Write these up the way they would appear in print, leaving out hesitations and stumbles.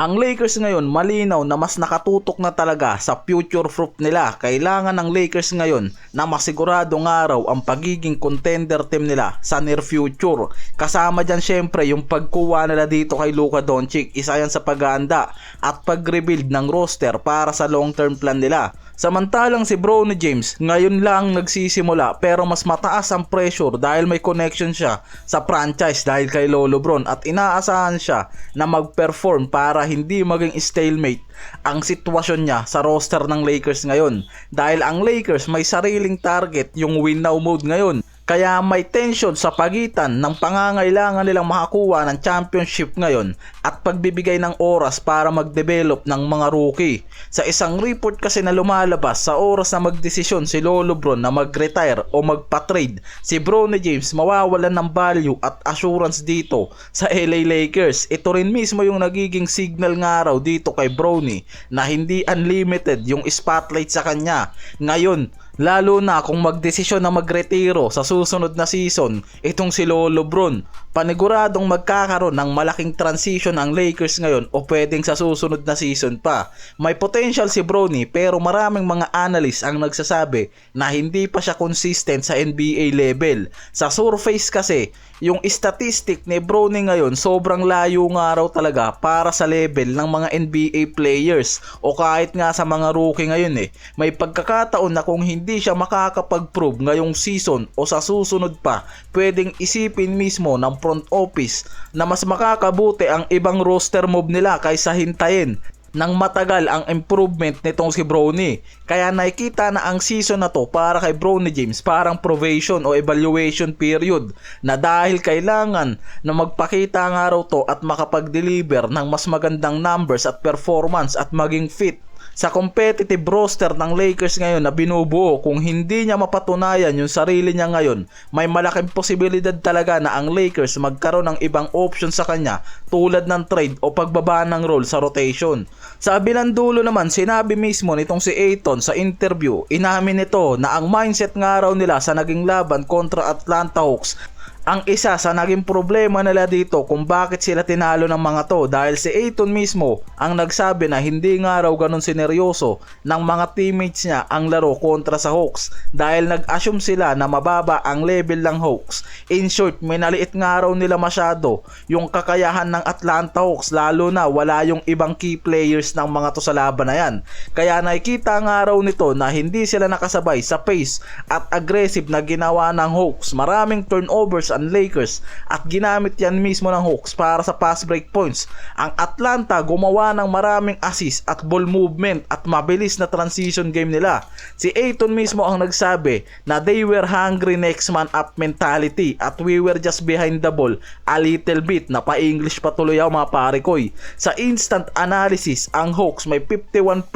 Ang Lakers ngayon malinaw na mas nakatutok na talaga sa future proof nila. Kailangan ng Lakers ngayon na masiguradong araw ang pagiging contender team nila sa near future. Kasama dyan syempre yung pagkuha nila dito kay Luka Doncic. Isa yan sa paghahanda at pag-rebuild ng roster para sa long term plan nila. Samantalang si Bronny James ngayon lang nagsisimula pero mas mataas ang pressure dahil may connection siya sa franchise dahil kay Lolo Bron at inaasahan siya na mag-perform para hindi maging stalemate ang sitwasyon niya sa roster ng Lakers ngayon. Dahil ang Lakers may sariling target, yung win now mode ngayon. Kaya may tension sa pagitan ng pangangailangan nilang makakuha ng championship ngayon at pagbibigay ng oras para mag-develop ng mga rookie. Sa isang report kasi na lumalabas, sa oras na magdesisyon si Lolo Bron na mag-retire o magpa-trade, si Bronny James mawawalan ng value at assurance dito sa LA Lakers. Ito rin mismo yung nagiging signal nga raw dito kay Bronny na hindi unlimited yung spotlight sa kanya. Ngayon, lalo na kung magdesisyon na magretiro sa susunod na season itong si Lolo Bron, paniguradong magkakaroon ng malaking transition ang Lakers ngayon o pwedeng sa susunod na season pa. May potential si Bronny pero maraming mga analyst ang nagsasabi na hindi pa siya consistent sa NBA level. Sa surface kasi, yung statistic ni Bronny ngayon sobrang layo nga raw talaga para sa level ng mga NBA players o kahit nga sa mga rookie ngayon eh. May pagkakataon na kung hindi siya makakapag-prove ngayong season o sa susunod pa, pwedeng isipin mismo ng front office na mas makakabuti ang ibang roster move nila kaysa hintayin nang matagal ang improvement nitong si Bronny. Kaya nakikita na ang season na to para kay Bronny James parang probation o evaluation period na dahil kailangan na magpakita nga raw to at makapag-deliver ng mas magandang numbers at performance at maging fit sa competitive roster ng Lakers ngayon na binubuo. Kung hindi niya mapatunayan yung sarili niya ngayon, may malaking posibilidad talaga na ang Lakers magkaroon ng ibang option sa kanya tulad ng trade o pagbaba ng role sa rotation. Sa kabilang dulo naman, sinabi mismo nitong si Ayton sa interview, inamin nito na ang mindset nga raw nila sa naging laban kontra Atlanta Hawks ang isa sa naging problema nila dito kung bakit sila tinalo ng mga to, dahil si Ayton mismo ang nagsabi na hindi nga raw ganun sineryoso ng mga teammates niya ang laro kontra sa Hawks dahil nag-assume sila na mababa ang level ng Hawks. In short, minaliit nga raw nila masyado yung kakayahan ng Atlanta Hawks, lalo na wala yung ibang key players ng mga to sa laban na yan. Kaya nakikita nga raw nito na hindi sila nakasabay sa pace at aggressive na ginawa ng Hawks. Maraming turnovers ang Lakers at ginamit yan mismo ng Hawks para sa fast break points. Ang Atlanta gumawa ng maraming assist at ball movement at mabilis na transition game nila. Si Ayton mismo ang nagsabi na they were hungry next man up mentality at we were just behind the ball a little bit. Na pa-English pa tuloy ako mga pare koy. Sa instant analysis, ang Hawks may 51%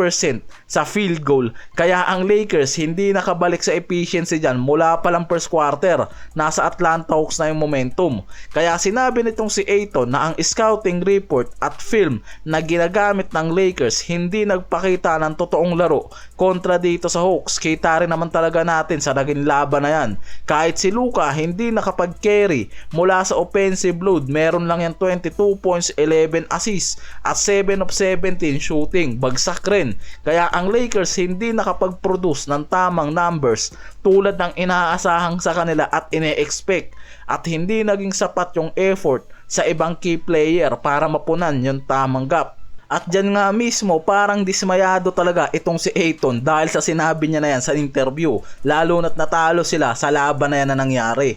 sa field goal, kaya ang Lakers hindi nakabalik sa efficiency dyan mula pa lang first quarter. Nasa Atlanta Hawks na yung momentum. Kaya sinabi nitong si Ayton na ang scouting report at film na ginagamit ng Lakers hindi nagpakita ng totoong laro kontra dito sa Hawks. Kita rin naman talaga natin sa naging laban na yan. Kahit si Luka hindi nakapag-carry mula sa offensive load, meron lang yan 22 points, 11 assists at 7 of 17 shooting. Bagsak rin. Kaya ang Lakers hindi nakapag-produce ng tamang numbers tulad ng inaasahang sa kanila at ine-expect, at hindi naging sapat yung effort sa ibang key player para mapunan yung tamang gap. At dyan nga mismo parang dismayado talaga itong si Ayton dahil sa sinabi niya na yan sa interview, lalo na't natalo sila sa laban na yan na nangyari.